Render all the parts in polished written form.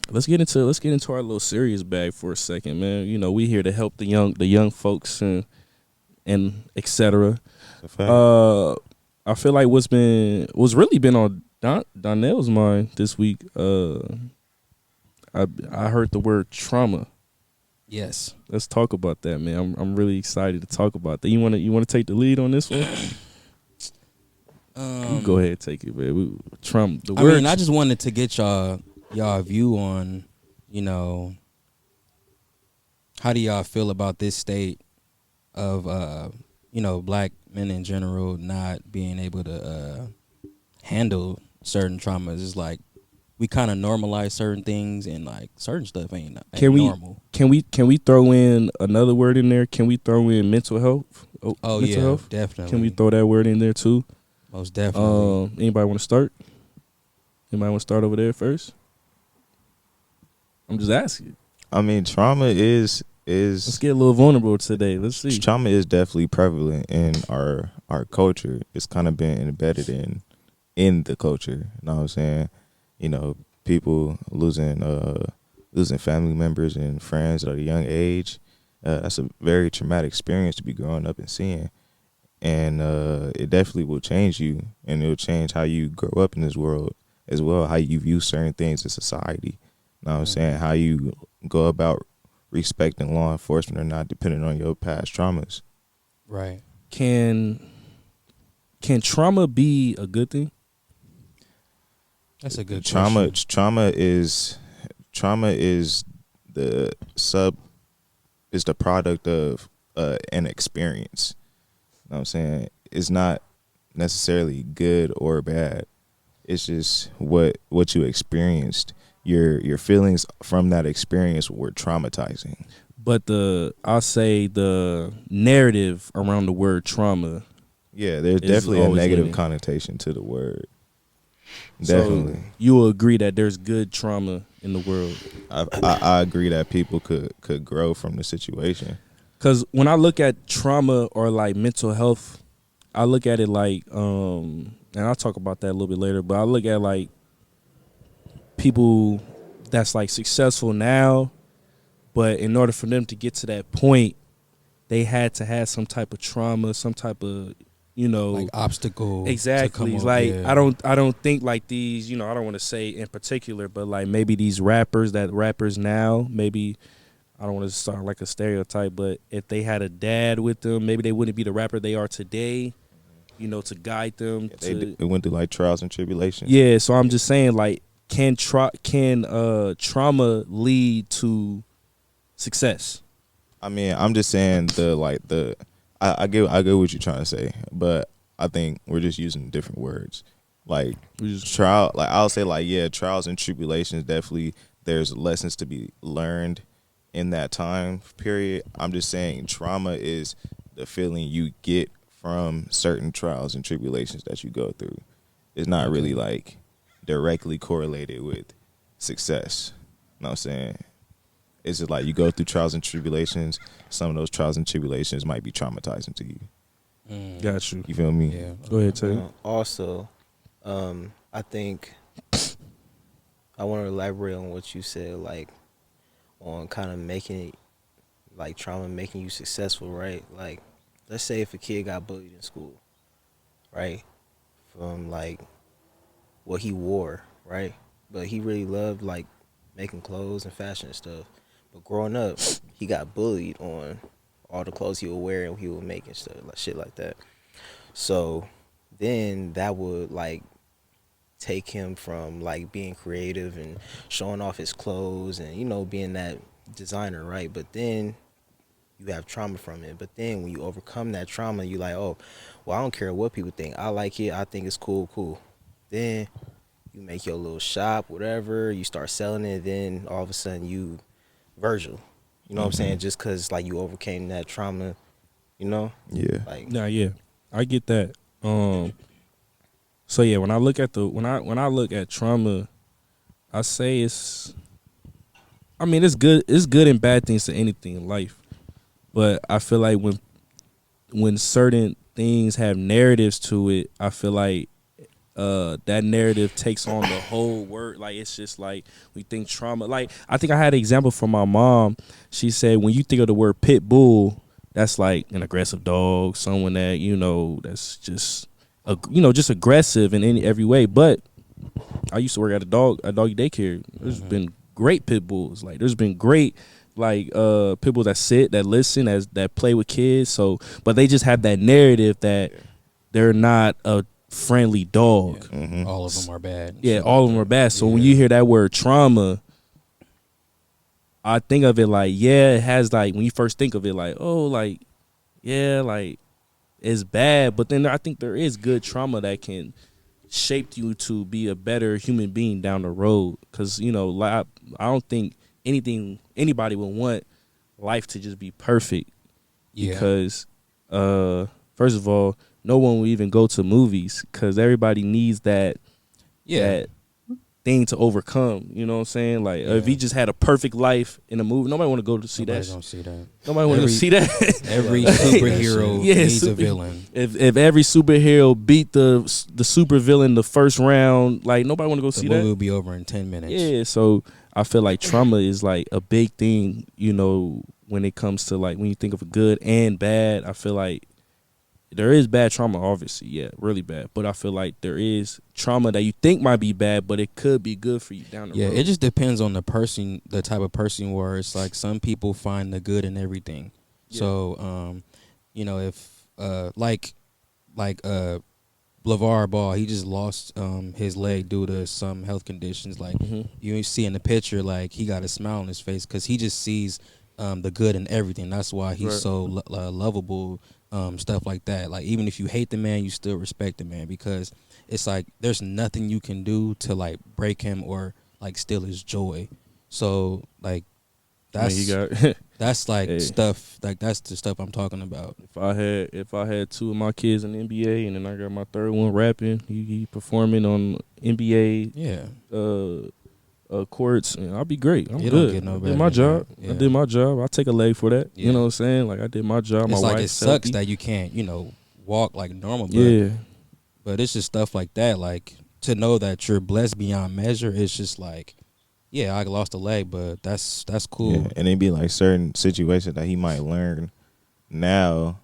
let's get into our little serious bag for a second, man. You know, we here to help the young folks and etc. It's a fact. I feel like what's really been on Donnell's mind this week. I heard the word trauma. Yes. Let's talk about that, man. I'm really excited to talk about that. You wanna take the lead on this one? You go ahead, take it, man. Trauma. The word. I just wanted to get y'all view on, how do y'all feel about this state of black men in general not being able to handle certain traumas? It's like we kind of normalize certain things, and like certain stuff ain't normal. Can we throw in another word in there? Can we throw in mental health? Oh mental yeah, health? definitely. Can we throw that word in there too? Most definitely. Anybody want to start? Anybody want to start over there first? I'm just asking. I mean, trauma is Let's get a little vulnerable today. Let's see. trauma is definitely prevalent in our culture. It's kind of been embedded in the culture. You know what I'm saying? You know, people losing family members and friends at a young age. That's a very traumatic experience to be growing up and seeing. And it definitely will change you, and it will change how you grow up in this world as well, how you view certain things in society. You know what I'm saying? How you go about respecting law enforcement or not, depending on your past traumas. Right. Can trauma be a good thing? That's a good Trauma question. trauma is the product of an experience. You know what I'm saying? It's not necessarily good or bad. It's just what you experienced. Your feelings from that experience were traumatizing. But I'll say the narrative around the word trauma. Yeah, there's Is definitely a always negative in it. connotation to the word. So Definitely. you will agree that there's good trauma in the world. I agree that people could grow from the situation. Because when I look at trauma or like mental health, I look at it like, and I'll talk about that a little bit later, but I look at like people that's like successful now, but in order for them to get to that point, they had to have some type of trauma, some type of, Like obstacle. exactly. To come Like yeah. I don't think like these, I don't want to say in particular, but like maybe these rappers now, maybe I don't want to start like a stereotype, but if they had a dad with them, maybe they wouldn't be the rapper they are today, to guide them. They went through like trials and tribulations. Yeah, so I'm just saying, like, can trauma lead to success? I mean, I'm just saying I get what you're trying to say, but I think we're just using different words. Like I'll say like, yeah, trials and tribulations, definitely there's lessons to be learned in that time period. I'm just saying trauma is the feeling you get from certain trials and tribulations that you go through. It's not really like directly correlated with success. You know what I'm saying? It's just like you go through trials and tribulations. Some of those trials and tribulations might be traumatizing to you. Got you. You feel me? Yeah. Go ahead, Tay. Also, I think I want to elaborate on what you said, like on kind of making it, like trauma making you successful, right? Like, let's say if a kid got bullied in school, right, from like what he wore, right, but he really loved like making clothes and fashion and stuff. But growing up, he got bullied on all the clothes he would wear and he would make and stuff, like shit like that. So then that would like take him from like being creative and showing off his clothes and being that designer, right? But then you have trauma from it. But then when you overcome that trauma, you like, oh, well, I don't care what people think. I like it. I think it's cool. Then you make your little shop, whatever. You start selling it. Then all of a sudden you Virgil. You know what I'm saying? Just because like you overcame that trauma, Yeah. like Nah, yeah, I get that. So yeah, when I look at trauma, I say it's good. It's good and bad things to anything in life, but I feel like when certain things have narratives to it, I feel like that narrative takes on the whole word. Like it's just like we think trauma. Like I think I had an example from my mom. She said when you think of the word pit bull, that's like an aggressive dog, someone that that's just just aggressive in every way. But I used to work at a doggy daycare. There's been great pit bulls. Like there's been great pit bulls that sit, that listen, that play with kids. So, but they just have that narrative that they're not a friendly dog. Yeah. All of them are bad. Yeah, all of them are bad. So when you hear that word trauma, I think of it like, it has like, when you first think of it like, oh, like, yeah, like it's bad. But then I think there is good trauma that can shape you to be a better human being down the road. Because, I don't think anybody would want life to just be perfect. Yeah. Because, first of all, no one will even go to movies because everybody needs that thing to overcome. You know what I'm saying? Like if he just had a perfect life in a movie, nobody want to go to see Nobody that. Don't see that. Nobody want to see that. Every superhero needs a villain. If every superhero beat the super villain the first round, like nobody want to go see that. The movie will be over in 10 minutes. Yeah, so I feel like trauma is like a big thing. When it comes to like when you think of good and bad, I feel like there is bad trauma, obviously, really bad. But I feel like there is trauma that you think might be bad, but it could be good for you down the road. Yeah, it just depends on the person, the type of person you are. It's like some people find the good in everything. Yeah. So, if LeVar Ball, he just lost his leg due to some health conditions. Like you see in the picture, like he got a smile on his face because he just sees the good in everything. That's why he's so lovable. Stuff like that. Like even if you hate the man, you still respect the man because it's like there's nothing you can do to like break him or like steal his joy. So like that's like stuff like that's the stuff I'm talking about. If I had two of my kids in the NBA and then I got my third one rapping, he performing on NBA courts, and I'll be great. I'm good. Get no I did my job. Yeah. I did my job. I'll take a leg for that. Yeah. You know what I'm saying? Like I did my job. It's my like wife it sucks healthy. that you can't, walk like normal. But it's just stuff like that. Like to know that you're blessed beyond measure. It's just like, I lost a leg, but that's cool. Yeah. And it'd be like certain situations that he might learn now,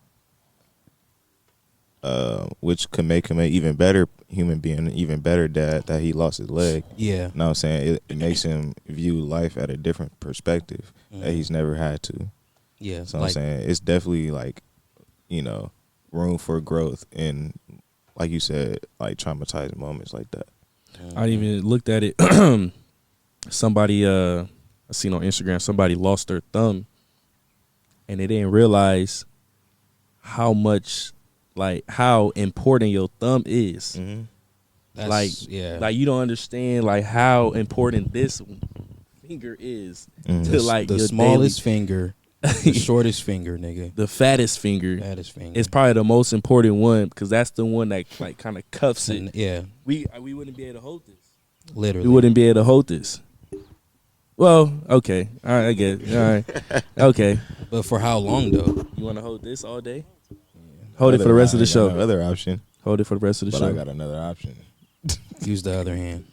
which could make him an even better human being, an even better dad that he lost his leg. Yeah. You know what I'm saying? It makes him view life at a different perspective that he's never had to. Yeah. So I'm saying it's definitely like, room for growth in, like you said, like traumatizing moments like that. I even looked at it. Somebody I seen on Instagram, somebody lost their thumb and they didn't realize how much, like how important your thumb is. Like you don't understand like how important this finger is to like the your smallest finger, the shortest finger, nigga, the fattest finger. Finger. It's probably the most important one because that's the one that like kind of cuffs it. Yeah, we wouldn't be able to hold this. Literally, we wouldn't be able to hold this. Well, okay, all right, I get it. All right, okay. But for how long though? You want to hold this all day? Hold it for the rest of the show. Other option. Hold it for the rest of the show. But I got another option. Use the other hand.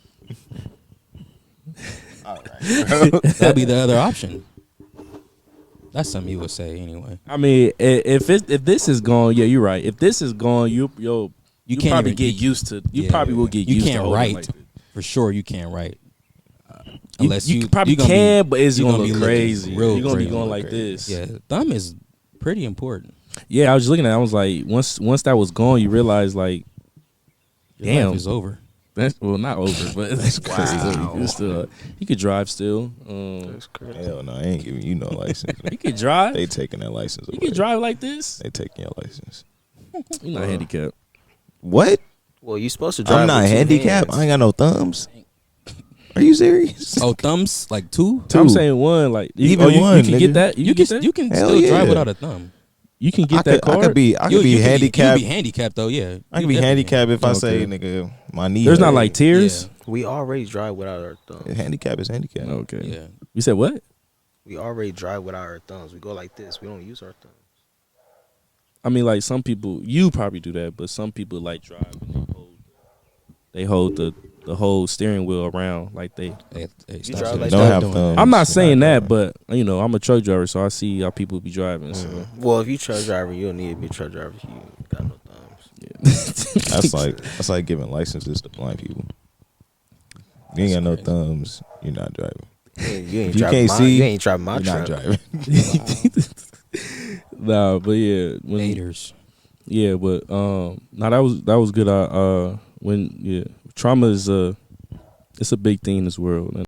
All right. That'd be the other option. That's something you would say anyway. I mean, if this is gone, yeah, you're right. If this is gone, you can't probably get used to. You probably will get you used to. You can't write for sure. You can't write. Unless you probably can, but it's gonna look crazy. You're gonna be going like this. Yeah, thumb is pretty important. Yeah, I was just looking at it. I was like, once that was gone, you realize like, your life is over. Well, not over, but that's crazy. He could drive still. That's crazy. Hell no, I ain't giving you no license. He could drive. They taking that license away. He could drive like this. They taking your license. You're not handicapped. What? Well, you supposed to drive. I'm not handicapped. I ain't got no thumbs. Are you serious? Oh, thumbs like two? I'm saying one. Like even one. You can get that. You can still drive without a thumb. You can get that card. I could be handicapped. You be handicapped though, yeah. I can be handicapped if I say, nigga, my knee. There's not like tears. Yeah. We already drive without our thumbs. Handicap is handicap. Okay. Yeah. You said what? We already drive without our thumbs. We go like this. We don't use our thumbs. I mean, like some people, you probably do that, but some people like drive and they hold they hold the whole steering wheel around like they. Stop drive doing like that. Don't that? have Doing thumbs. I'm not saying Not that, but you know, I'm a truck driver, so I see how people be driving. So. Well, if you truck driver, you don't need to be a truck driver if you got no thumbs. That's like giving licenses to blind people. You ain't got no thumbs, you're not driving. You ain't If you driving can't my, see, you ain't driving my You're truck. not driving. Nah, but yeah, Haters. yeah, but nah, that was good. When trauma is it's a big thing in this world.